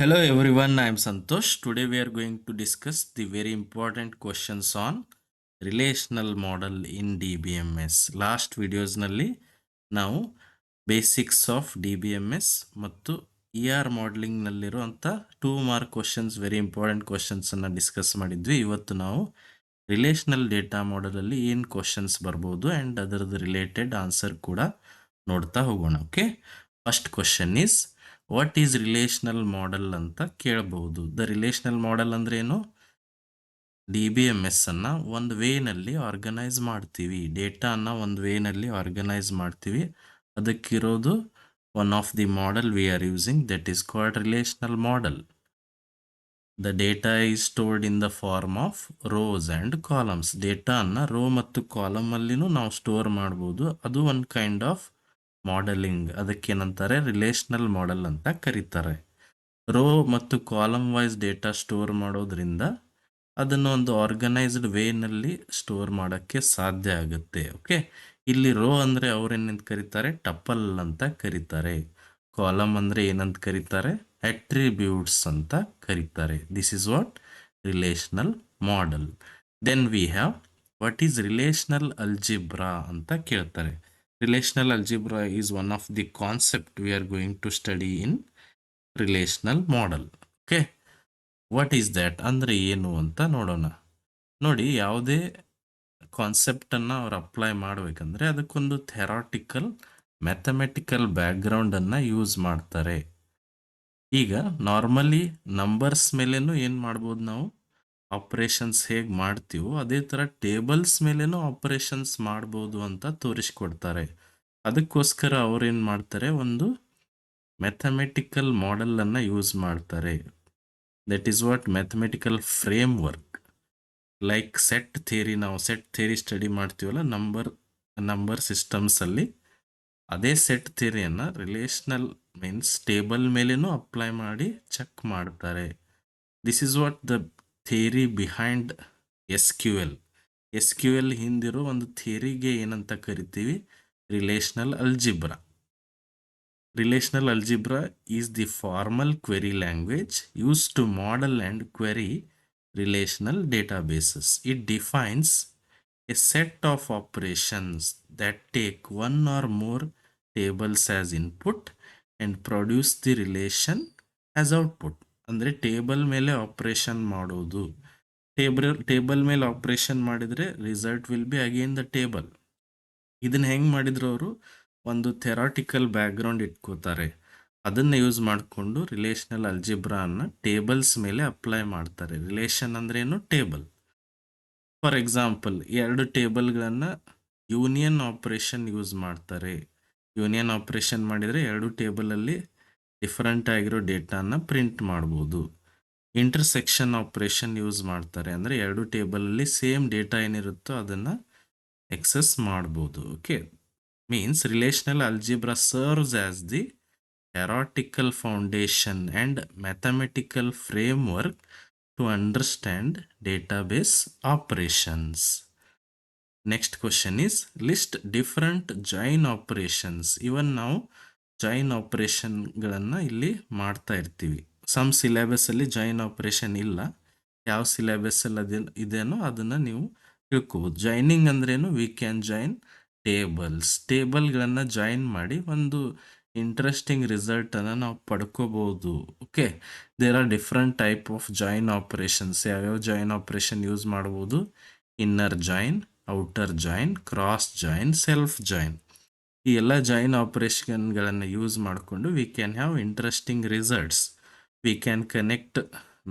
Hello everyone, I am Santosh. Today we are going to discuss the very important questions on relational model in DBMS. Last videos nalli ನಾವು basics of DBMS ಮತ್ತು ER modelling ನಲ್ಲಿರುವಂಥ 2 mark questions very important questions ಅನ್ನ discuss ಮಾಡಿದ್ವಿ. ಇವತ್ತು ನಾವು relational data model ಅಲ್ಲಿ ಏನು questions ಬರ್ಬೋದು ಅಂಡ್ ಅದರದ್ದು ರಿಲೇಟೆಡ್ ಆನ್ಸರ್ ಕೂಡ ನೋಡ್ತಾ ಹೋಗೋಣ. Okay, first question is what is relational model ಅಂತ ಕೇಳಬಹುದು. ದ ರಿಲೇಷನಲ್ ಮಾಡೆಲ್ ಅಂದ್ರೆ ಏನು? DBMS ಅನ್ನ ಒಂದು ವೇನಲ್ಲಿ ಆರ್ಗನೈಸ್ ಮಾಡ್ತೀವಿ, ಡೇಟಾನ ಒಂದು ವೇನಲ್ಲಿ ಆರ್ಗನೈಸ್ ಮಾಡ್ತೀವಿ. ಅದಕ್ಕಿರೋದು one of the model we are using, that is called relational model. The data is stored in the form of rows and columns. ಡೇಟಾನ ರೋ ಮತ್ತು ಕಾಲಮ್ ಅಲ್ಲಿನೂ ನಾವು ಸ್ಟೋರ್ ಮಾಡ್ಬೋದು. ಅದು ಒಂದು ಕೈಂಡ್ ಆಫ್ ಮಾಡೆಲಿಂಗ್. ಅದಕ್ಕೇನಂತಾರೆ? ರಿಲೇಷನಲ್ ಮಾಡೆಲ್ ಅಂತ ಕರೀತಾರೆ. ರೋ ಮತ್ತು ಕಾಲಮ್ ವೈಸ್ ಡೇಟಾ ಸ್ಟೋರ್ ಮಾಡೋದ್ರಿಂದ ಅದನ್ನು ಒಂದು ಆರ್ಗನೈಸ್ಡ್ ವೇನಲ್ಲಿ ಸ್ಟೋರ್ ಮಾಡೋಕ್ಕೆ ಸಾಧ್ಯ ಆಗುತ್ತೆ. ಓಕೆ, ಇಲ್ಲಿ ರೋ ಅಂದರೆ ಅವ್ರೇನಂತ ಕರೀತಾರೆ? ಟಪಲ್ ಅಂತ ಕರೀತಾರೆ. ಕಾಲಮ್ ಅಂದರೆ ಏನಂತ ಕರೀತಾರೆ? ಅಟ್ರಿಬ್ಯೂಟ್ಸ್ ಅಂತ ಕರೀತಾರೆ. This is what relational model. Then we have what is relational algebra ಅಂತ ಕೇಳ್ತಾರೆ. Relational algebra is one of the concept we are going to study in relational model. Okay, what is that ಅಂದರೆ ಏನು ಅಂತ ನೋಡೋಣ. ನೋಡಿ, ಯಾವುದೇ ಕಾನ್ಸೆಪ್ಟನ್ನು ಅವ್ರು apply ಮಾಡಬೇಕಂದ್ರೆ ಅದಕ್ಕೊಂದು ಥೆರಾಟಿಕಲ್ ಮ್ಯಾಥಮೆಟಿಕಲ್ ಬ್ಯಾಕ್ಗ್ರೌಂಡನ್ನು ಯೂಸ್ ಮಾಡ್ತಾರೆ. ಈಗ ನಾರ್ಮಲಿ ನಂಬರ್ಸ್ ಮೇಲೇನು ಏನು ಮಾಡ್ಬೋದು ನಾವು? ಆಪರೇಷನ್ಸ್ ಹೇಗೆ ಮಾಡ್ತೀವೋ ಅದೇ ಥರ ಟೇಬಲ್ಸ್ ಮೇಲೇನು ಆಪರೇಷನ್ಸ್ ಮಾಡ್ಬೋದು ಅಂತ ತೋರಿಸ್ಕೊಡ್ತಾರೆ. ಅದಕ್ಕೋಸ್ಕರ ಅವ್ರೇನು ಮಾಡ್ತಾರೆ? ಒಂದು ಮ್ಯಾಥಮೆಟಿಕಲ್ ಮಾಡೆಲನ್ನು ಯೂಸ್ ಮಾಡ್ತಾರೆ. That is what mathematical framework. Like set theory, ನಾವು ಸೆಟ್ ಥಿಯರಿ ಸ್ಟಡಿ ಮಾಡ್ತೀವಲ್ಲ ನಂಬರ್ ಸಿಸ್ಟಮ್ಸಲ್ಲಿ, ಅದೇ ಸೆಟ್ ಥಿಯರಿಯನ್ನು ರಿಲೇಷನಲ್ ಮೀನ್ಸ್ ಟೇಬಲ್ ಮೇಲೇನೂ ಅಪ್ಲೈ ಮಾಡಿ ಚೆಕ್ ಮಾಡ್ತಾರೆ. This is what the theory behind SQL. SQL ಹಿಂದಿರೋ ಒಂದು ಥಿಯರಿಗೆ ಏನಂತ ಕರಿತೀವಿ? Relational algebra. Relational algebra is the formal query language used to model and query relational databases. It defines a set of operations that take one or more tables as input and produce the relation as output. ಅಂದರೆ table ಮೇಲೆ operation ಮಾಡೋದು. Table ಮೇಲೆ operation ಮಾಡಿದರೆ result will be again the table. ಇದನ್ನ ಹೆಂಗೆ ಮಾಡಿದ್ರು? ಅವರು ಒಂದು ಥೆರಾಟಿಕಲ್ ಬ್ಯಾಕ್ಗ್ರೌಂಡ್ ಇಟ್ಕೋತಾರೆ. ಅದನ್ನು ಯೂಸ್ ಮಾಡಿಕೊಂಡು ರಿಲೇಷನಲ್ ಅಲ್ಜಿಬ್ರಾನ ಟೇಬಲ್ಸ್ ಮೇಲೆ ಅಪ್ಲೈ ಮಾಡ್ತಾರೆ. ರಿಲೇಷನ್ ಅಂದ್ರೆ ಏನು? ಟೇಬಲ್. ಫಾರ್ ಎಕ್ಸಾಂಪಲ್, 2 ಟೇಬಲ್ಗಳನ್ನು ಯೂನಿಯನ್ ಆಪರೇಷನ್ ಯೂಸ್ ಮಾಡ್ತಾರೆ. ಯೂನಿಯನ್ ಆಪರೇಷನ್ ಮಾಡಿದರೆ 2 ಟೇಬಲಲ್ಲಿ ಡಿಫ್ರೆಂಟ್ ಆಗಿರೋ ಡೇಟಾನ ಪ್ರಿಂಟ್ ಮಾಡ್ಬೋದು. ಇಂಟರ್ಸೆಕ್ಷನ್ ಆಪರೇಷನ್ ಯೂಸ್ ಮಾಡ್ತಾರೆ. ಅಂದರೆ 2 ಟೇಬಲಲ್ಲಿ ಸೇಮ್ ಡೇಟಾ ಏನಿರುತ್ತೋ ಅದನ್ನು ಎಕ್ಸೆಸ್ ಮಾಡ್ಬೋದು. Okay, means relational algebra serves as the theoretical foundation and mathematical framework to understand database operations. Next question is list different join operations. Even ನಾವು join ಆಪರೇಷನ್ಗಳನ್ನು ಇಲ್ಲಿ ಮಾಡ್ತಾ ಇರ್ತೀವಿ. Some ಸಿಲೆಬಸ್ಸಲ್ಲಿ join operation ಇಲ್ಲ. ಯಾವ ಸಿಲೆಬಸ್ಸಲ್ಲಿ ಇದೇನೋ ಅದನ್ನು ನೀವು ತಿಳ್ಕೊಬೋದು. ಜಾಯ್ನಿಂಗ್ ಅಂದ್ರೇನು? ವಿ ಕ್ಯಾನ್ ಜಾಯಿನ್ ಟೇಬಲ್ಗಳನ್ನು ಜಾಯಿನ್ ಮಾಡಿ ಒಂದು ಇಂಟ್ರೆಸ್ಟಿಂಗ್ ರಿಸಲ್ಟನ್ನು ನಾವು ಪಡ್ಕೋಬಹುದು. Okay, there are different type of join operations. ಯಾವ್ಯಾವ ಜಾಯಿನ್ ಆಪರೇಷನ್ ಯೂಸ್ ಮಾಡ್ಬೋದು? Inner join, outer join, cross join, self join. ಈ ಎಲ್ಲ ಜಾಯಿನ್ ಆಪರೇಷನ್ಗಳನ್ನು ಯೂಸ್ ಮಾಡಿಕೊಂಡು we can have interesting results. We can connect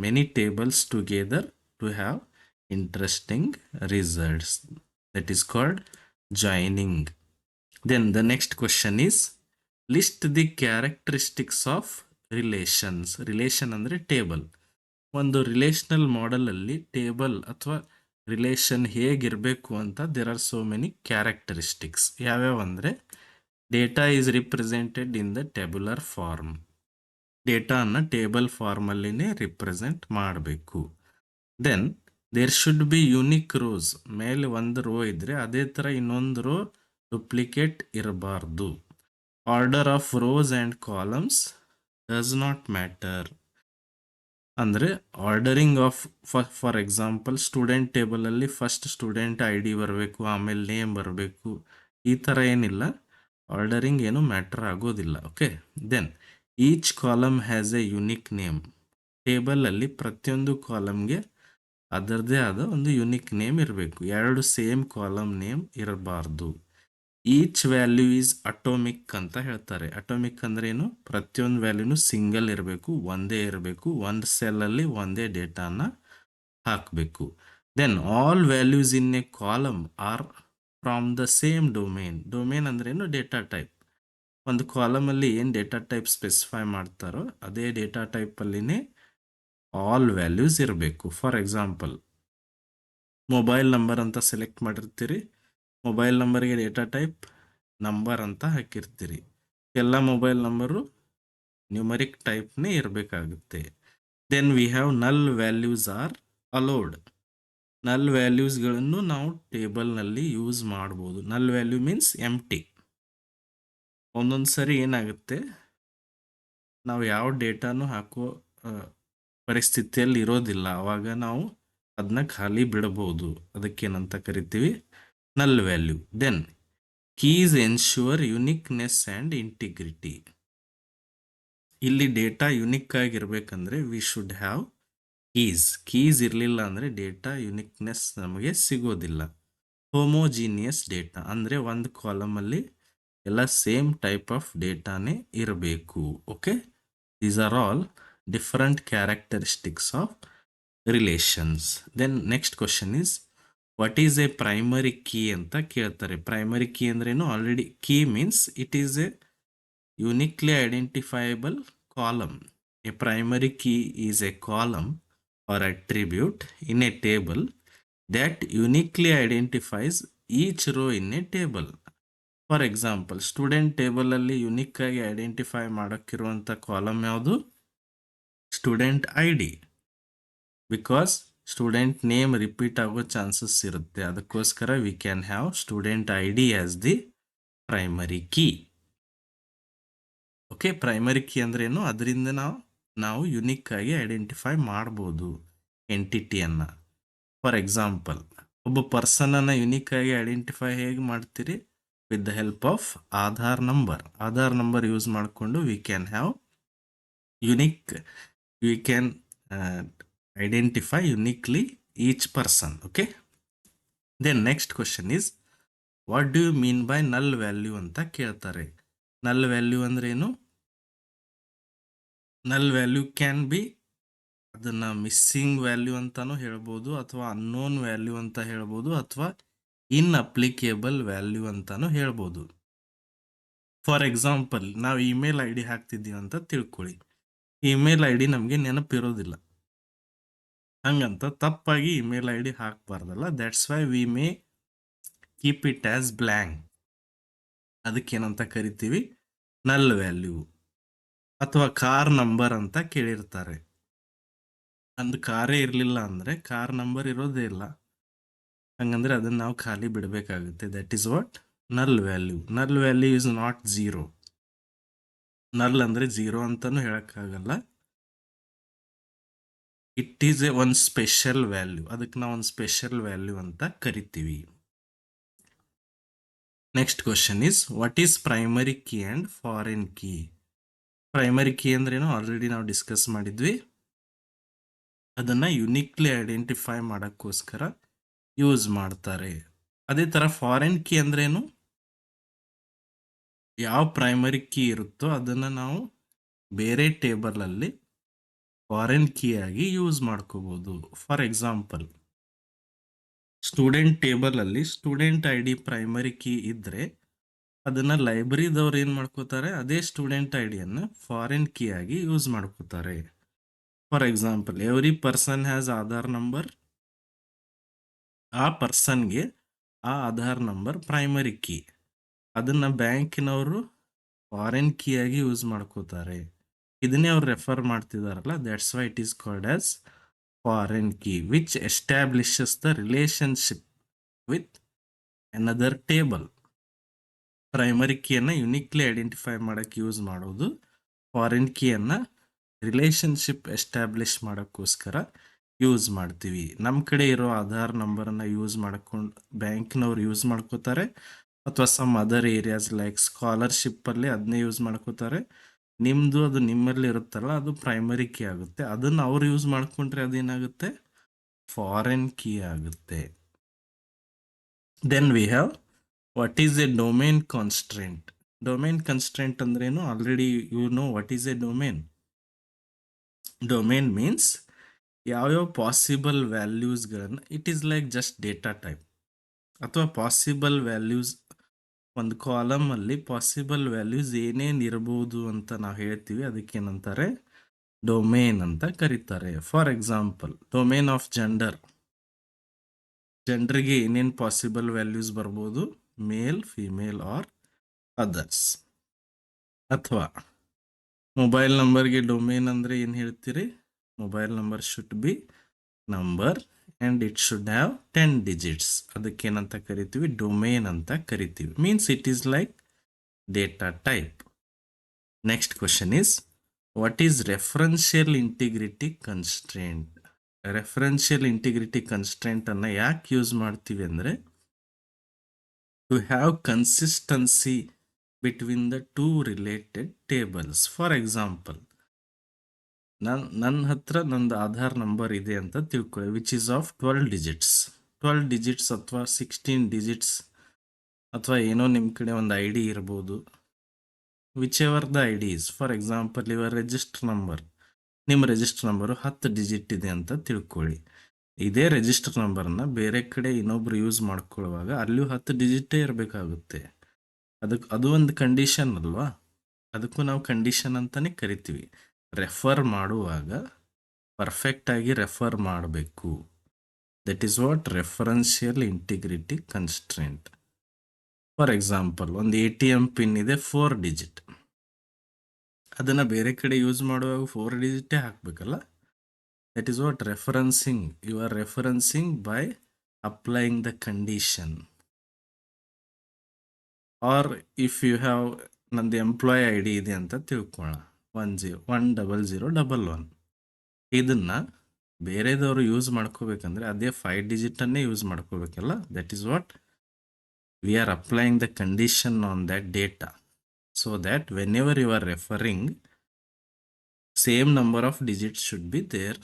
many tables together to have interesting results. That is called joining. Then the next question is list the characteristics of relations. Relation ಅಂದರೆ table. ಒಂದು relational ಮಾಡೆಲಲ್ಲಿ table ಅಥವಾ relation ಹೇಗಿರಬೇಕು ಅಂತ there are so many characteristics. ಯಾವ್ಯಾವ ಅಂದರೆ data is represented in the tabular form. ಡೇಟಾನ table ಫಾರ್ಮಲ್ಲಿನೇ ರಿಪ್ರೆಸೆಂಟ್ ಮಾಡಬೇಕು. Then there should be unique rows. ಮೇಲೆ ಒಂದು ರೋ ಇದ್ರೆ ಅದೇ ಥರ ಇನ್ನೊಂದು ರೋ ಡುಪ್ಲಿಕೇಟ್ ಇರಬಾರ್ದು. Order of rows and columns does not matter. ಅಂದರೆ ordering of for example student ಟೇಬಲಲ್ಲಿ ಫಸ್ಟ್ ಸ್ಟೂಡೆಂಟ್ ಐ ಡಿ ಬರಬೇಕು, ಆಮೇಲೆ ನೇಮ್ ಬರಬೇಕು, ಈ ಥರ ಏನಿಲ್ಲ. ಆರ್ಡರಿಂಗ್ ಏನು ಮ್ಯಾಟ್ರ್ ಆಗೋದಿಲ್ಲ. Okay, then each column has a unique name. ಟೇಬಲಲ್ಲಿ ಪ್ರತಿಯೊಂದು ಕಾಲಮ್ಗೆ ಅದರದೇ ಆದ ಒಂದು ಯುನಿಕ್ ನೇಮ್ ಇರಬೇಕು. ಎರಡು ಸೇಮ್ ಕಾಲಮ್ ನೇಮ್ ಇರಬಾರ್ದು. ಈಚ್ ವ್ಯಾಲ್ಯೂ ಈಸ್ ಅಟೋಮಿಕ್ ಅಂತ ಹೇಳ್ತಾರೆ. ಅಟೋಮಿಕ್ ಅಂದ್ರೆ ಏನು? ಪ್ರತಿಯೊಂದು ವ್ಯಾಲ್ಯೂನು ಸಿಂಗಲ್ ಇರಬೇಕು, ಒಂದೇ ಇರಬೇಕು, ಒಂದು ಸೆಲ್ಲಲ್ಲಿ ಒಂದೇ ಡೇಟಾನ ಹಾಕಬೇಕು. Then all values in a column are from the same domain. Domain ಅಂದ್ರೆ ಏನು? Data type. ಒಂದು ಕಾಲಮಲ್ಲಿ ಏನು ಡೇಟಾ ಟೈಪ್ ಸ್ಪೆಸಿಫೈ ಮಾಡ್ತಾರೋ ಅದೇ ಡೇಟಾ ಟೈಪಲ್ಲಿನೇ ಆಲ್ ವ್ಯಾಲ್ಯೂಸ್ ಇರಬೇಕು. ಫಾರ್ ಎಕ್ಸಾಂಪಲ್, ಮೊಬೈಲ್ ನಂಬರ್ ಅಂತ ಸೆಲೆಕ್ಟ್ ಮಾಡಿರ್ತೀರಿ, ಮೊಬೈಲ್ ನಂಬರ್ಗೆ ಡೇಟಾ ಟೈಪ್ ನಂಬರ್ ಅಂತ ಹಾಕಿರ್ತೀರಿ. ಎಲ್ಲ ಮೊಬೈಲ್ ನಂಬರು ನ್ಯೂಮರಿಕ್ ಟೈಪ್ನೇ ಇರಬೇಕಾಗುತ್ತೆ. Then we have null values are allowed. Null ವ್ಯಾಲ್ಯೂಸ್ಗಳನ್ನು ನಾವು ಟೇಬಲ್ನಲ್ಲಿ ಯೂಸ್ ಮಾಡ್ಬೋದು. ನಲ್ ವ್ಯಾಲ್ಯೂ ಮೀನ್ಸ್ ಎಂಟಿ. ಒಂದೊಂದು ಸರಿ ಏನಾಗುತ್ತೆ, ನಾವು ಯಾವ ಡೇಟಾನು ಹಾಕೋ ಪರಿಸ್ಥಿತಿಯಲ್ಲಿ ಇರೋದಿಲ್ಲ, ಆವಾಗ ನಾವು ಅದನ್ನ ಖಾಲಿ ಬಿಡಬಹುದು. ಅದಕ್ಕೇನಂತ ಕರಿತೀವಿ? Null value. Then keys ensure uniqueness and integrity. ಇಲ್ಲಿ ಡೇಟಾ ಯುನಿಕ್ ಆಗಿರ್ಬೇಕಂದ್ರೆ ವಿ ಶುಡ್ ಹ್ಯಾವ್ ಕೀಸ್ ಇರಲಿಲ್ಲ ಅಂದರೆ ಡೇಟಾ ಯುನಿಕ್ನೆಸ್ ನಮಗೆ ಸಿಗೋದಿಲ್ಲ. ಹೋಮೋಜಿನಿಯಸ್ ಡೇಟಾ ಅಂದರೆ ಒಂದು ಕಾಲಮಲ್ಲಿ ಎಲ್ಲ ಸೇಮ್ ಟೈಪ್ ಆಫ್ ಡೇಟಾನೇ ಇರಬೇಕು. Okay, these are all different characteristics of relations. Then next question is what is a primary key ಅಂತ ಕೇಳ್ತಾರೆ. ಪ್ರೈಮರಿ ಕೀ ಅಂದ್ರೇನು? Already key means it is a uniquely identifiable column. A primary key is a column or attribute in a table that uniquely identifies each row in a table. For example, student ಟೇಬಲಲ್ಲಿ unique ಆಗಿ identify ಮಾಡೋಕ್ಕಿರುವಂಥ column ಯಾವುದು? Student I D. Because student name repeat ಆಗೋ chances ಇರುತ್ತೆ. ಅದಕ್ಕೋಸ್ಕರ we can have student I D as the primary key. Okay, primary key ಅಂದ್ರೇನು? ಅದರಿಂದ ನಾವು ಯುನಿಕ್ ಆಗಿ ಐಡೆಂಟಿಫೈ ಮಾಡ್ಬೋದು ಎಂಟಿಟಿಯನ್ನು. ಫಾರ್ ಎಕ್ಸಾಂಪಲ್, ಒಬ್ಬ ಪರ್ಸನನ್ನು ಯುನಿಕ್ ಆಗಿ ಐಡೆಂಟಿಫೈ ಹೇಗೆ ಮಾಡ್ತೀರಿ? With the help of Aadhaar number. Aadhaar number use ಮಾಡಿಕೊಂಡು we can have we can identify uniquely each person. Okay, then next question is what do you mean by null value ಅಂತ ಕೇಳ್ತಾರೆ. Null value ಅಂದ್ರೆ ಏನು? Null value can be, ಅದನ್ನು missing value ಅಂತಾನೂ ಹೇಳ್ಬೋದು, ಅಥವಾ unknown value ಅಂತ ಹೇಳ್ಬೋದು, ಅಥವಾ ಇನ್ಅಪ್ಲಿಕೇಬಲ್ ವ್ಯಾಲ್ಯೂ ಅಂತಾನೂ ಹೇಳ್ಬೋದು. ಫಾರ್ ಎಕ್ಸಾಂಪಲ್, ನಾವು ಇಮೇಲ್ ಐ ಡಿ ಹಾಕ್ತಿದ್ದೀವಿ ಅಂತ ತಿಳ್ಕೊಳ್ಳಿ. ಇಮೇಲ್ ಐ ಡಿ ನಮಗೆ ನೆನಪಿರೋದಿಲ್ಲ, ಹಂಗಂತ ತಪ್ಪಾಗಿ ಇಮೇಲ್ ಐ ಡಿ ಹಾಕಬಾರ್ದಲ್ಲ. That's why we may keep it as blank. ಅದಕ್ಕೇನಂತ ಕರಿತೀವಿ? Null value. ಅಥವಾ ಕಾರ್ ನಂಬರ್ ಅಂತ ಕೇಳಿರ್ತಾರೆ. ಒಂದು ಕಾರೇ ಇರಲಿಲ್ಲ ಅಂದರೆ ಕಾರ್ ನಂಬರ್ ಇರೋದೇ ಇಲ್ಲ, ಹಂಗಂದ್ರೆ ಅದನ್ನು ನಾವು ಖಾಲಿ ಬಿಡಬೇಕಾಗುತ್ತೆ. ದಟ್ ಈಸ್ ವಾಟ್ ನಲ್ ವ್ಯಾಲ್ಯೂ. ನಲ್ ವ್ಯಾಲ್ಯೂ ಇಸ್ ನಾಟ್ ಝೀರೋ. ನಲ್ ಅಂದರೆ ಝೀರೋ ಅಂತಲೂ ಹೇಳೋಕ್ಕಾಗಲ್ಲ. ಇಟ್ ಈಸ್ ಎ ಒಂದು ಸ್ಪೆಷಲ್ ವ್ಯಾಲ್ಯೂ. ಅದಕ್ಕೆ ನಾವು ಒಂದು ಸ್ಪೆಷಲ್ ವ್ಯಾಲ್ಯೂ ಅಂತ ಕರಿತೀವಿ. Next question is what is primary key and foreign key. Primary key ಅಂದ್ರೇನು? ಆಲ್ರೆಡಿ ನಾವು ಡಿಸ್ಕಸ್ ಮಾಡಿದ್ವಿ. ಅದನ್ನು ಯುನಿಕ್ಲಿ ಐಡೆಂಟಿಫೈ ಮಾಡೋಕ್ಕೋಸ್ಕರ ಯೂಸ್ ಮಾಡ್ತಾರೆ. ಅದೇ ಥರ ಫಾರಿನ್ ಕೀ ಅಂದ್ರೇನು? ಯಾವ ಪ್ರೈಮರಿ ಕೀ ಇರುತ್ತೋ ಅದನ್ನು ನಾವು ಬೇರೆ ಟೇಬಲಲ್ಲಿ ಫಾರಿನ್ ಕೀ ಆಗಿ ಯೂಸ್ ಮಾಡ್ಕೋಬೋದು. ಫಾರ್ ಎಕ್ಸಾಂಪಲ್, ಸ್ಟೂಡೆಂಟ್ ಟೇಬಲಲ್ಲಿ student I D primary key ಇದ್ದರೆ ಅದನ್ನು ಲೈಬ್ರರಿದವ್ರು ಏನು ಮಾಡ್ಕೋತಾರೆ? ಅದೇ ಸ್ಟೂಡೆಂಟ್ ಐ ಡಿಯನ್ನು ಫಾರಿನ್ ಕೀ ಆಗಿ ಯೂಸ್ ಮಾಡ್ಕೋತಾರೆ. For example, every person has Aadhaar number. ಆ ಪರ್ಸನ್ಗೆ ಆ ಆಧಾರ್ ನಂಬರ್ ಪ್ರೈಮರಿ ಕೀ. ಅದನ್ನು ಬ್ಯಾಂಕಿನವರು ಫಾರಿನ್ ಕೀ ಆಗಿ ಯೂಸ್ ಮಾಡ್ಕೋತಾರೆ. ಇದನ್ನೇ ಅವ್ರು ರೆಫರ್ ಮಾಡ್ತಿದಾರಲ್ಲ, that's why it is called as foreign key which establishes the relationship with another table. Primary ಕೀಯನ್ನು ಯುನಿಕ್ಲಿ ಐಡೆಂಟಿಫೈ ಮಾಡೋಕ್ಕೆ ಯೂಸ್ ಮಾಡೋದು, ಫಾರಿನ್ ಕೀಯನ್ನು ರಿಲೇಶನ್ಶಿಪ್ ಎಸ್ಟಾಬ್ಲಿಷ್ ಮಾಡೋಕ್ಕೋಸ್ಕರ ಯೂಸ್ ಮಾಡ್ತೀವಿ. ನಮ್ಮ ಕಡೆ ಇರೋ ಆಧಾರ್ ನಂಬರನ್ನು ಯೂಸ್ ಮಾಡ್ಕೊಂಡು ಬ್ಯಾಂಕ್ನವ್ರು ಯೂಸ್ ಮಾಡ್ಕೋತಾರೆ, ಅಥವಾ ಸಮ್ ಅದರ್ ಏರಿಯಾಸ್ ಲೈಕ್ ಸ್ಕಾಲರ್ಶಿಪ್ಪಲ್ಲಿ ಅದನ್ನೇ ಯೂಸ್ ಮಾಡ್ಕೋತಾರೆ. ನಿಮ್ಮದು ಅದು ನಿಮ್ಮಲ್ಲಿ ಇರುತ್ತಲ್ಲ, ಅದು ಪ್ರೈಮರಿ ಕೀ ಆಗುತ್ತೆ. ಅದನ್ನು ಅವ್ರು ಯೂಸ್ ಮಾಡ್ಕೊಂಡ್ರೆ ಅದೇನಾಗುತ್ತೆ, ಫಾರಿನ್ ಕೀ ಆಗುತ್ತೆ. Then we have what is a domain constraint. Domain constraint ಅಂದ್ರೇನು? Already you know what is a domain. Domain means ಯಾವ್ಯಾವ ಪಾಸಿಬಲ್ ವ್ಯಾಲ್ಯೂಸ್ಗಳನ್ನು, it is like just data type, ಅಥವಾ ಪಾಸಿಬಲ್ ವ್ಯಾಲ್ಯೂಸ್, ಒಂದು ಕಾಲಮಲ್ಲಿ possible values ಏನೇನು ಇರ್ಬೋದು ಅಂತ ನಾವು ಹೇಳ್ತೀವಿ, ಅದಕ್ಕೇನಂತಾರೆ, ಡೊಮೇನ್ ಅಂತ ಕರೀತಾರೆ. For example, domain of gender, ಜೆಂಡರ್ಗೆ ಏನೇನು ಪಾಸಿಬಲ್ ವ್ಯಾಲ್ಯೂಸ್ ಬರ್ಬೋದು, ಮೇಲ್, ಫಿಮೇಲ್ ಆರ್ ಅದರ್ಸ್. ಅಥವಾ ಮೊಬೈಲ್ ನಂಬರ್ಗೆ ಡೊಮೇನ್ ಅಂದರೆ ಏನು ಹೇಳ್ತೀರಿ? Mobile number should be number and it should have 10 digits. ಅದಕ್ಕೇನಂತ ಕರಿತೀವಿ? ಡೊಮೇನ್ ಅಂತ ಕರಿತೀವಿ. Means it is like data type. Next question is, what is referential integrity constraint? Referential integrity constraint ಅನ್ನು ಯಾಕೆ ಯೂಸ್ ಮಾಡ್ತೀವಿ ಅಂದರೆ, to have consistency between the two related tables. For example, ನನ್ನ ಹತ್ರ ನಂದು ಆಧಾರ್ ನಂಬರ್ ಇದೆ ಅಂತ ತಿಳ್ಕೊಳ್ಳಿ, which is of 12 digits. 12 digits ಅಥವಾ 16 digits, ಅಥವಾ ಏನೋ ನಿಮ್ಮ ಕಡೆ ಒಂದು ಐ ಡಿ ಇರ್ಬೋದು, which ever the I D is. For example, your register number, ನಿಮ್ಮ ರಿಜಿಸ್ಟರ್ ನಂಬರು 10 digit ಇದೆ ಅಂತ ತಿಳ್ಕೊಳ್ಳಿ. ಇದೇ ರಿಜಿಸ್ಟರ್ ನಂಬರ್ನ ಬೇರೆ ಕಡೆ ಇನ್ನೊಬ್ರು ಯೂಸ್ ಮಾಡ್ಕೊಳ್ಳುವಾಗ ಅಲ್ಲಿಯೂ 10 digit ಇರಬೇಕಾಗುತ್ತೆ. ಅದು ಒಂದು ಕಂಡೀಷನ್ ಅಲ್ವಾ? ಅದಕ್ಕೂ ನಾವು ಕಂಡೀಷನ್ ಅಂತಾನೆ ಕರಿತೀವಿ. ರೆಫರ್ ಮಾಡುವಾಗ ಪರ್ಫೆಕ್ಟಾಗಿ ರೆಫರ್ ಮಾಡಬೇಕು. That is what referential integrity constraint. For example, ಒಂದು ATM ಪಿನ್ ಇದೆ 4 digit, ಅದನ್ನು ಬೇರೆ ಕಡೆ ಯೂಸ್ ಮಾಡುವಾಗ 4 digit ಹಾಕಬೇಕಲ್ಲ. That is what referencing. You are referencing by applying the condition. Or if you have, ನಂದು ಎಂಪ್ಲಾಯ್ ಐ ಡಿ ಇದೆ ಅಂತ ತಿಳ್ಕೊಳ್ಳೋಣ, 10011. ಇದನ್ನು ಬೇರೆದವರು ಯೂಸ್ ಮಾಡ್ಕೋಬೇಕಂದ್ರೆ ಅದೇ 5 digit ಯೂಸ್ ಮಾಡ್ಕೋಬೇಕಲ್ಲ. That is what we are applying the condition on that data, so that whenever you are referring, same number of digits should be there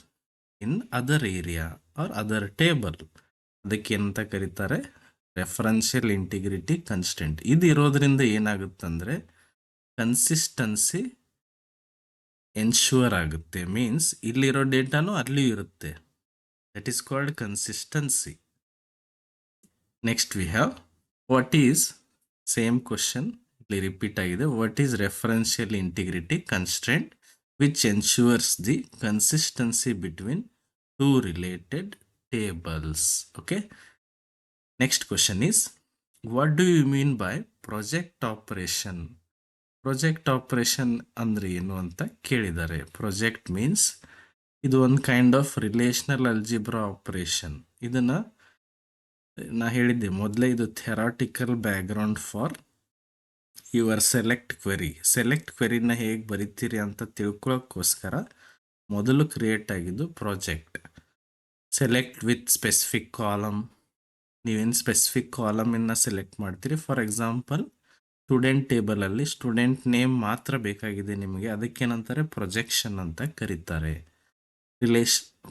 in other area or other table. ಅದಕ್ಕೇನಂತ ಕರೀತಾರೆ? Referential integrity constant. ಇದು ಇರೋದ್ರಿಂದ ಏನಾಗುತ್ತಂದರೆ consistency ensure ಆಗುತ್ತೆ. Means ಇಲ್ಲಿರೋ ಡೇಟಾನು ಅಲ್ಲಿ ಇರುತ್ತೆ. That is called consistency. Next we have what is, same question ಇಲ್ಲಿ ರಿಪೀಟ್ ಆಗಿದೆ, what is referential integrity constant which ensures the consistency between two related tables. Okay. Next question is, what do you mean by project operation? Project operation ಅಂದರೆ ಏನು ಅಂತ ಕೇಳಿದ್ದಾರೆ. Project means ಇದು ಒಂದು kind of relational algebra operation. ಇದನ್ನು ನಾ ಹೇಳಿದ್ದೆ ಮೊದಲೇ, ಇದು theoretical background for your select query. Select ಕ್ವೆರಿನ ಹೇಗೆ ಬರಿತೀರಿ ಅಂತ ತಿಳ್ಕೊಳ್ಳೋಕ್ಕೋಸ್ಕರ ಮೊದಲು ಕ್ರಿಯೇಟ್ ಆಗಿದ್ದು project. Select with specific column, ನೀವೇನು ಸ್ಪೆಸಿಫಿಕ್ ಕಾಲಮನ್ನು ಸೆಲೆಕ್ಟ್ ಮಾಡ್ತೀರಿ. ಫಾರ್ ಎಕ್ಸಾಂಪಲ್, ಸ್ಟೂಡೆಂಟ್ ಟೇಬಲಲ್ಲಿ ಸ್ಟೂಡೆಂಟ್ ನೇಮ್ ಮಾತ್ರ ಬೇಕಾಗಿದೆ ನಿಮಗೆ, ಅದಕ್ಕೇನಂತಾರೆ? ಪ್ರೊಜೆಕ್ಷನ್ ಅಂತ ಕರೀತಾರೆ.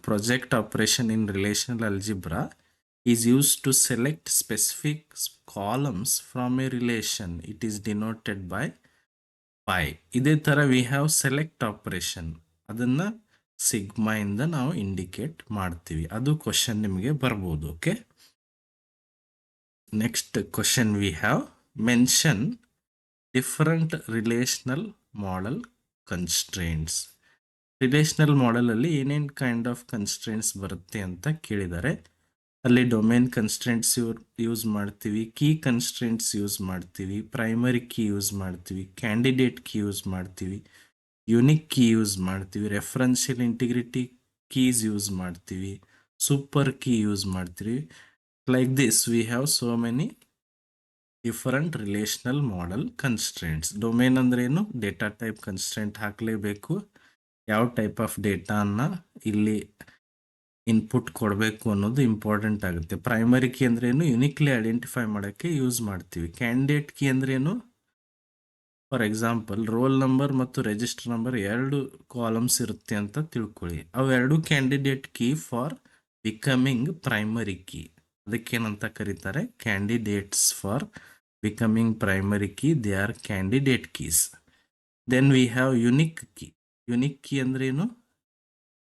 Project operation in relational algebra is used to select specific columns from a relation. It is denoted by pi. ಇದೇ ಥರ ವಿ ಹ್ಯಾವ್ ಸೆಲೆಕ್ಟ್ ಆಪರೇಷನ್, ಅದನ್ನು ಸಿಗ್ಮಾ ಇಂದ ನಾವು ಇಂಡಿಕೇಟ್ ಮಾಡ್ತೀವಿ. ಅದು ಕ್ವಶನ್ ನಿಮಗೆ ಬರ್ಬೋದು. Okay. Next question we have, mention different relational model constraints. Relational ಮಾಡೆಲಲ್ಲಿ ಏನೇನು ಕೈಂಡ್ ಆಫ್ ಕನ್ಸ್ಟ್ರೇಂಟ್ಸ್ ಬರುತ್ತೆ ಅಂತ ಕೇಳಿದ್ದಾರೆ. ಅಲ್ಲಿ ಡೊಮೇನ್ ಕನ್ಸ್ಟ್ರೇಂಟ್ಸ್ ಯೂಸ್ ಮಾಡ್ತೀವಿ, ಕೀ ಕನ್ಸ್ಟ್ರೇಂಟ್ಸ್ ಯೂಸ್ ಮಾಡ್ತೀವಿ, ಪ್ರೈಮರಿ ಕೀ ಯೂಸ್ ಮಾಡ್ತೀವಿ, ಕ್ಯಾಂಡಿಡೇಟ್ ಕೀ ಯೂಸ್ ಮಾಡ್ತೀವಿ, ಯುನಿಕ್ ಕೀ ಯೂಸ್ ಮಾಡ್ತೀವಿ, ರೆಫರೆನ್ಷಿಯಲ್ ಇಂಟಿಗ್ರಿಟಿ ಕೀಸ್ ಯೂಸ್ ಮಾಡ್ತೀವಿ, ಸೂಪರ್ ಕೀ ಯೂಸ್ ಮಾಡ್ತೀವಿ. Like this we have so many different relational model constraints. Domain ಅಂದ್ರೇನು? Data type constraint ಹಾಕಲೇಬೇಕು. ಯಾವ type of ಡೇಟಾನ ಇಲ್ಲಿ input ಕೊಡಬೇಕು ಅನ್ನೋದು ಇಂಪಾರ್ಟೆಂಟ್ ಆಗುತ್ತೆ. ಪ್ರೈಮರಿ ಕೀ ಅಂದ್ರೇನು, ಯುನಿಕ್ಲಿ ಐಡೆಂಟಿಫೈ ಮಾಡೋಕ್ಕೆ ಯೂಸ್ ಮಾಡ್ತೀವಿ. ಕ್ಯಾಂಡಿಡೇಟ್ ಕೀ ಅಂದ್ರೇನು, ಫಾರ್ ಎಕ್ಸಾಂಪಲ್ ರೋಲ್ ನಂಬರ್ ಮತ್ತು ರಿಜಿಸ್ಟರ್ ನಂಬರ್ 2 ಕಾಲಮ್ಸ್ ಇರುತ್ತೆ ಅಂತ ತಿಳ್ಕೊಳ್ಳಿ. ಅವೆರಡು candidate key for becoming primary key. ಅದಕ್ಕೇನಂತ ಕರೀತಾರೆ? Candidates for becoming primary key, they are candidate keys. Then we have unique key. Unique key ಅಂದ್ರೇನು,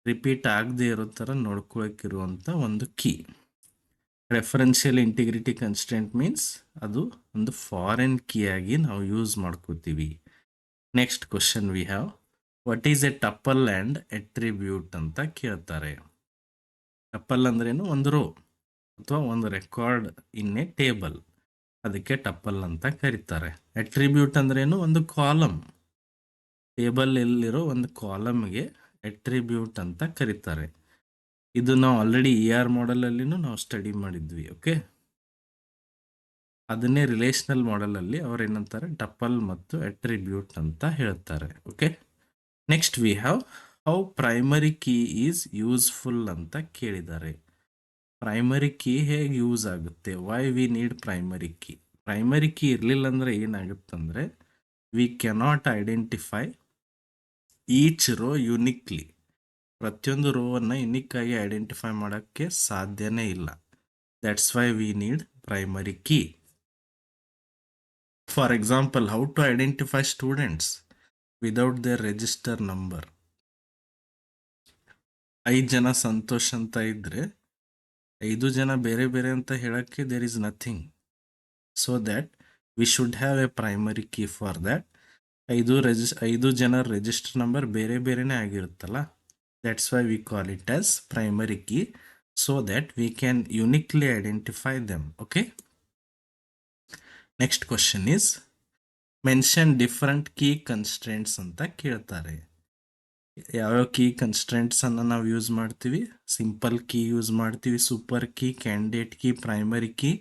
repeat ಆಗದೆ ಇರೋ ಥರ ನೋಡ್ಕೊಳಕ್ಕಿರುವಂಥ ಒಂದು key. Referential integrity constant means ಅದು ಒಂದು ಫಾರಿನ್ ಕೀ ಆಗಿ ನಾವು ಯೂಸ್ ಮಾಡ್ಕೋತೀವಿ. Next question we have, what is a tuple and attribute ಅಂತ ಕೇಳ್ತಾರೆ. ಟಪಲ್ ಅಂದ್ರೇನು, ಒಂದು ರೋ ಅಥವಾ ಒಂದು ರೆಕಾರ್ಡ್ ಇನ್ ಎ ಟೇಬಲ್, ಅದಕ್ಕೆ ಟಪಲ್ ಅಂತ ಕರೀತಾರೆ. ಎಟ್ರಿಬ್ಯೂಟ್ ಅಂದ್ರೇನು, ಒಂದು ಕಾಲಮ್, ಟೇಬಲ್ ಎಲ್ಲಿರೋ ಒಂದು ಕಾಲಮ್ಗೆ ಎಟ್ರಿಬ್ಯೂಟ್ ಅಂತ ಕರೀತಾರೆ. ಇದು ನಾವು ಆಲ್ರೆಡಿ ER ಮಾಡೆಲಲ್ಲಿನೂ ನಾವು ಸ್ಟಡಿ ಮಾಡಿದ್ವಿ. ಓಕೆ, ಅದನ್ನೇ ರಿಲೇಷನಲ್ ಮಾಡೆಲಲ್ಲಿ ಅವರೇನಂತಾರೆ, ಟಪಲ್ ಮತ್ತು ಎಟ್ರಿಬ್ಯೂಟ್ ಅಂತ ಹೇಳ್ತಾರೆ. Okay, next we have how primary key is useful ಅಂತ ಕೇಳಿದ್ದಾರೆ. ಪ್ರೈಮರಿ ಕೀ ಹೇಗೆ ಯೂಸ್ ಆಗುತ್ತೆ, why we need primary key. Primary key ಇರಲಿಲ್ಲ ಅಂದರೆ ಏನಾಗುತ್ತಂದರೆ, we cannot identify each row uniquely. ಪ್ರತಿಯೊಂದು ರೋವನ್ನು ಯುನಿಕ್ಕಾಗಿ ಐಡೆಂಟಿಫೈ ಮಾಡೋಕ್ಕೆ ಸಾಧ್ಯನೇ ಇಲ್ಲ. That's why we need primary key. For example, how to identify students without their register number. 5 ಜನ ಸಂತೋಷ್ ಅಂತ ಇದ್ದರೆ 5 ಜನ ಬೇರೆ ಬೇರೆ ಅಂತ ಹೇಳೋಕ್ಕೆ there is nothing. So that we should have a primary key for that. 5 ಜನರ ರಿಜಿಸ್ಟರ್ ನಂಬರ್ ಬೇರೆ ಬೇರೆನೇ ಆಗಿರುತ್ತಲ್ಲ, that's why we call it as primary key, so that we can uniquely identify them. Okay, next question is, mention different key constraints ಅಂತ ಕೇಳ್ತಾರೆ. ಯಾವ್ಯಾವ key constraints ಅನ್ನು ನಾವು use ಮಾಡ್ತೀವಿ? Simple key use ಮಾಡ್ತೀವಿ, super key, candidate key, primary key,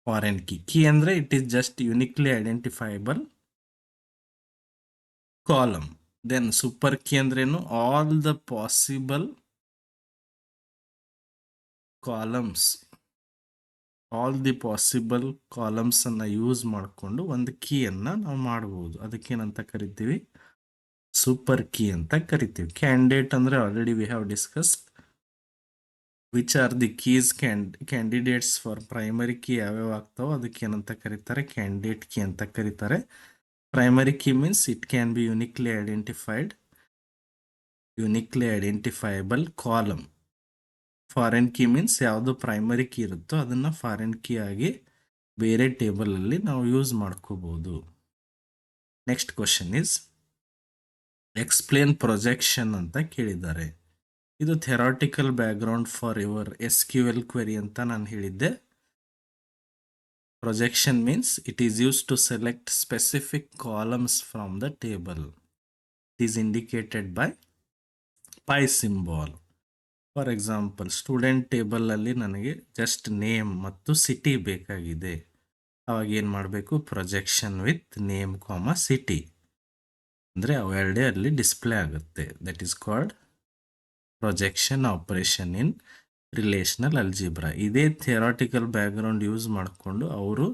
foreign key. Key ಅಂದರೆ it is just uniquely identifiable column. Then super key ಅಂದ್ರೇನು, all the possible columns, all the possible columns ಅನ್ನ use ಮಾಡಿಕೊಂಡು ಒಂದು ಕೀಯನ್ನು ನಾವು ಮಾಡ್ಬೋದು. ಅದಕ್ಕೇನಂತ ಕರಿತೀವಿ? ಸೂಪರ್ ಕೀ ಅಂತ ಕರಿತೀವಿ. ಕ್ಯಾಂಡಿಡೇಟ್ ಅಂದರೆ already we have discussed which are the keys. Candidates for primary key ಯಾವ್ಯಾವ ಆಗ್ತಾವೋ ಅದಕ್ಕೇನಂತ ಕರೀತಾರೆ? ಕ್ಯಾಂಡಿಡೇಟ್ ಕೀ ಅಂತ ಕರೀತಾರೆ. Primary key means it can be uniquely identifiable column. Foreign key means ಯಾವುದು ಪ್ರೈಮರಿ ಕೀ ಇರುತ್ತೋ ಅದನ್ನು ಫಾರಿನ್ ಕೀ ಆಗಿ ಬೇರೆ ಟೇಬಲಲ್ಲಿ ನಾವು ಯೂಸ್ ಮಾಡ್ಕೋಬೋದು. Next question is, explain projection ಅಂತ ಕೇಳಿದ್ದಾರೆ. ಇದು theoretical background for your SQL query ಅಂತ ನಾನು ಹೇಳಿದ್ದೆ. Projection means it is use to select specific columns from the table. It is indicated by pi symbol. For example, student ಟೇಬಲಲ್ಲಿ ನನಗೆ just name ಮತ್ತು city ಬೇಕಾಗಿದೆ. ಅವಾಗ ಏನು ಮಾಡಬೇಕು? Projection with name comma city ಅಂದರೆ ಅವೆರಡೇ ಅಲ್ಲಿ ಡಿಸ್ಪ್ಲೇ ಆಗುತ್ತೆ. That is called projection operation in relational algebra. ಇದೇ ಥಿಯರಾಟಿಕಲ್ ಬ್ಯಾಕ್ಗ್ರೌಂಡ್ ಯೂಸ್ ಮಾಡಿಕೊಂಡು ಅವರು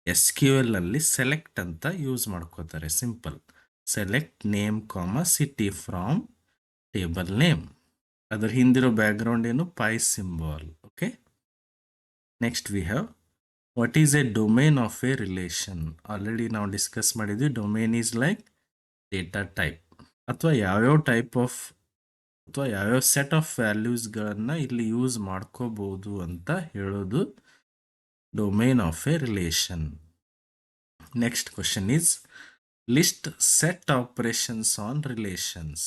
SQL ಅಲ್ಲಿ ಸೆಲೆಕ್ಟ್ ಅಂತ ಯೂಸ್ ಮಾಡ್ಕೋತಾರೆ. Simple, select name comma city from table name. ಅದರ ಹಿಂದಿರೋ ಬ್ಯಾಕ್ಗ್ರೌಂಡ್ ಏನು? Pi symbol. Okay, next we have, what is a domain of a relation. Already ನಾವು ಡಿಸ್ಕಸ್ ಮಾಡಿದ್ವಿ. Domain is like data type, ಅಥವಾ ಯಾವ್ಯಾವ set of ವ್ಯಾಲ್ಯೂಸ್ಗಳನ್ನು ಇಲ್ಲಿ use ಮಾಡ್ಕೋಬಹುದು ಅಂತ ಹೇಳೋದು domain of a relation. Next question is, list set operations on relations.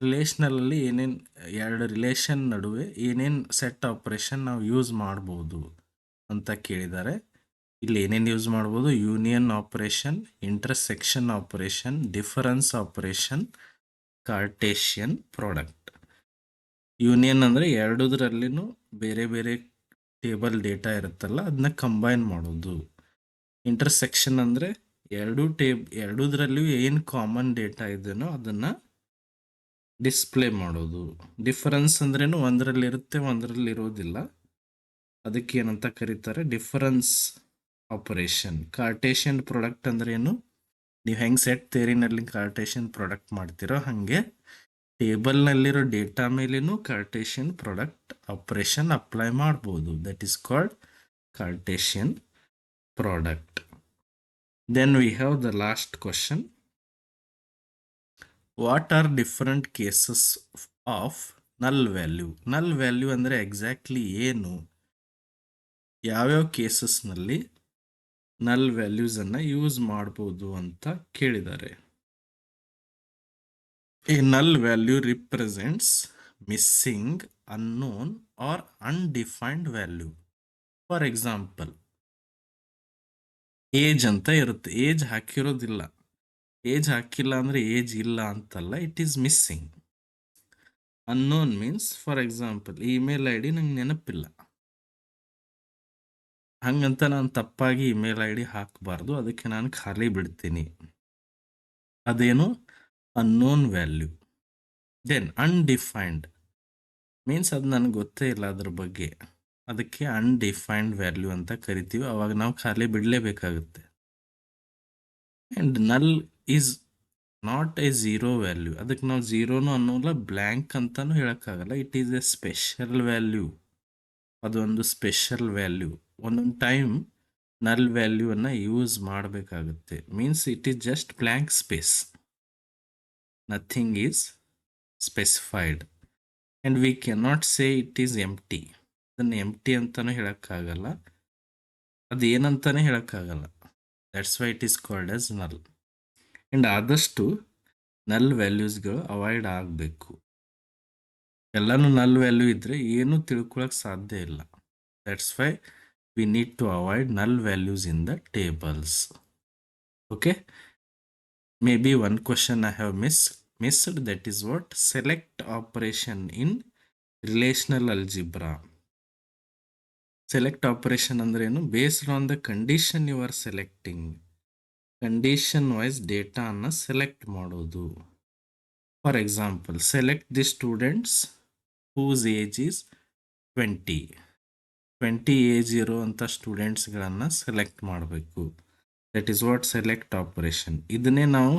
ರಿಲೇಷನಲ್ಲಿ ಏನೇನು, ಎರಡು ರಿಲೇಷನ್ ನಡುವೆ ಏನೇನು ಸೆಟ್ ಆಪರೇಷನ್ ನಾವು ಯೂಸ್ ಮಾಡ್ಬೋದು ಅಂತ ಕೇಳಿದ್ದಾರೆ. ಇಲ್ಲಿ ಏನೇನು ಯೂಸ್ ಮಾಡ್ಬೋದು? Union operation, intersection operation, difference operation, Cartesian product. Union ಅಂದರೆ ಎರಡೂದ್ರಲ್ಲಿನೂ ಬೇರೆ ಬೇರೆ ಟೇಬಲ್ ಡೇಟಾ ಇರುತ್ತಲ್ಲ ಅದನ್ನ ಕಂಬೈನ್ ಮಾಡೋದು. ಇಂಟರ್ಸೆಕ್ಷನ್ ಅಂದರೆ ಎರಡೂದ್ರಲ್ಲಿಯೂ ಏನು ಕಾಮನ್ ಡೇಟಾ ಇದೆಯೋ ಅದನ್ನು ಡಿಸ್ಪ್ಲೇ ಮಾಡೋದು. ಡಿಫರೆನ್ಸ್ ಅಂದ್ರೇನು ಒಂದರಲ್ಲಿ ಇರುತ್ತೆ ಒಂದರಲ್ಲಿ ಇರೋದಿಲ್ಲ, ಅದಕ್ಕೆ ಏನಂತ ಕರೀತಾರೆ ಡಿಫರೆನ್ಸ್ ಆಪರೇಷನ್. ಕಾರ್ಟೇಷಿಯನ್ ಪ್ರಾಡಕ್ಟ್ ಅಂದ್ರೆ ಏನು, ನೀವು ಹೆಂಗೆ ಸೆಟ್ ಥಿಯರಿನಲ್ಲಿ ಕಾರ್ಟೇಷಿಯನ್ ಪ್ರಾಡಕ್ಟ್ ಮಾಡ್ತೀರೋ ಹಾಗೆ ಟೇಬಲ್ನಲ್ಲಿರೋ ಡೇಟಾ ಮೇಲೇನು ಕಾರ್ಟೇಷಿಯನ್ ಪ್ರಾಡಕ್ಟ್ ಆಪರೇಷನ್ ಅಪ್ಲೈ ಮಾಡ್ಬೋದು. That is called Cartesian product. Then we have the last question. What are different cases of null value? Null value ಅಂದರೆ ಎಕ್ಸಾಕ್ಟ್ಲಿ ಏನು, ಯಾವ್ಯಾವ ಕೇಸಸ್ನಲ್ಲಿ ನಲ್ ವ್ಯಾಲ್ಯೂಸನ್ನು ಯೂಸ್ ಮಾಡ್ಬೋದು ಅಂತ ಕೇಳಿದ್ದಾರೆ. A null value represents missing, unknown or undefined value. For example, age ಅಂತ ಇರುತ್ತೆ, age ಹಾಕಿರೋದಿಲ್ಲ. Age ಹಾಕಿಲ್ಲ ಅಂದರೆ ಏಜ್ ಇಲ್ಲ ಅಂತಲ್ಲ, it is missing. Unknown means for example email I D ನಂಗೆ ನೆನಪಿಲ್ಲ, ಹಂಗಂತ ನಾನು ತಪ್ಪಾಗಿ ಇಮೇಲ್ ಐ ಡಿ ಹಾಕಬಾರ್ದು, ಅದಕ್ಕೆ ನಾನು ಖಾಲಿ ಬಿಡ್ತೀನಿ. ಅದೇನು unknown value. Then undefined means ಅದು ನನಗೆ ಗೊತ್ತೇ ಇಲ್ಲ ಅದ್ರ ಬಗ್ಗೆ, ಅದಕ್ಕೆ ಅನ್ಡಿಫೈನ್ಡ್ ವ್ಯಾಲ್ಯೂ ಅಂತ ಕರಿತೀವಿ. ಅವಾಗ ನಾವು ಖಾಲಿ ಬಿಡಲೇಬೇಕಾಗುತ್ತೆ. And null is not a zero value, ಅದಕ್ಕೆ ನಾವು ಝೀರೋನು ಅನ್ನೋಲ್ಲ ಬ್ಲ್ಯಾಂಕ್ ಅಂತಲೂ ಹೇಳೋಕ್ಕಾಗಲ್ಲ. It is a special value, ಅದೊಂದು ಸ್ಪೆಷಲ್ ವ್ಯಾಲ್ಯೂ. ಒಂದೊಂದು ಟೈಮ್ ನಲ್ ವ್ಯಾಲ್ಯೂವನ್ನು ಯೂಸ್ ಮಾಡಬೇಕಾಗುತ್ತೆ. Means it is just blank space, nothing is specified and we cannot say it is empty. ಅದನ್ನು ಎಂಟಿ ಅಂತಲೂ ಹೇಳೋಕ್ಕಾಗಲ್ಲ, ಅದು ಏನಂತಲೇ ಹೇಳೋಕ್ಕಾಗಲ್ಲ. That's why it is called as null. And ಆದಷ್ಟು ನಲ್ ವ್ಯಾಲ್ಯೂಸ್ಗಳು ಅವಾಯ್ಡ್ ಆಗಬೇಕು. ಎಲ್ಲನೂ ನಲ್ ವ್ಯಾಲ್ಯೂ ಇದ್ದರೆ ಏನೂ ತಿಳ್ಕೊಳಕ್ಕೆ ಸಾಧ್ಯ ಇಲ್ಲ. That's why we need to avoid null values in the tables. Okay, maybe one question I have missed, that is what select operation in relational algebra. Select operation ಅಂದ್ರೆ ಏನು, based on the condition you are selecting, condition wise ಡೇಟಾನ select ಮಾಡೋದು. For example, select the students whose age is 20 age ಇರುವಂಥ ಸ್ಟೂಡೆಂಟ್ಸ್ಗಳನ್ನು select ಮಾಡಬೇಕು. That is what select operation. ಇದನ್ನೇ ನಾವು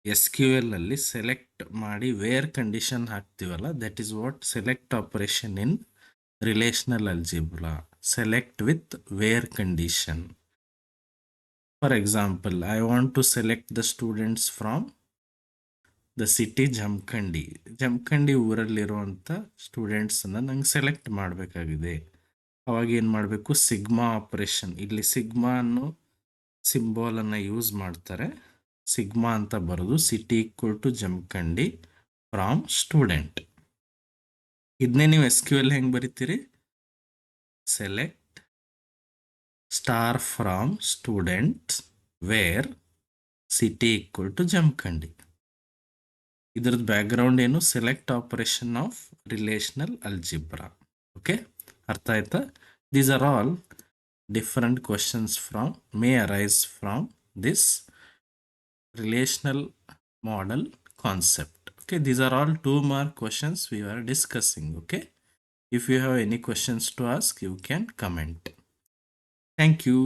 SQL ಅಲ್ಲಿ ಸೆಲೆಕ್ಟ್ ಮಾಡಿ ವೇರ್ ಕಂಡೀಷನ್ ಹಾಕ್ತೀವಲ್ಲ, that is what select operation in relational algebra. Select with where condition. For example, I want to select the students from the city Jamakhandi. Jamakhandi ಊರಲ್ಲಿರುವಂಥ ಸ್ಟೂಡೆಂಟ್ಸನ್ನು ನಂಗೆ select ಮಾಡಬೇಕಾಗಿದೆ. ಅವಾಗ ಏನು ಮಾಡಬೇಕು, ಸಿಗ್ಮಾ ಆಪರೇಷನ್. ಇಲ್ಲಿ ಸಿಗ್ಮಾ ಅನ್ನೋ ಸಿಂಬಾಲನ್ನು ಯೂಸ್ ಮಾಡ್ತಾರೆ. ಸಿಗ್ಮಾ ಅಂತ ಬರೋದು city equal to Jamakhandi from student. ಇದನ್ನೇ ನೀವು SQL ಹೆಂಗೆ ಬರೀತೀರಿ, select star from students where city equal to Jamakhandi. ಇದ್ರದ್ದು ಬ್ಯಾಕ್ಗ್ರೌಂಡ್ ಏನು, select operation of relational algebra. Okay, ಅರ್ಥ ಆಯ್ತಾ? These are all different questions from may arise from this relational model concept. Okay, these are all 2 mark questions we are discussing. Okay, if you have any questions to ask, you can comment. Thank you.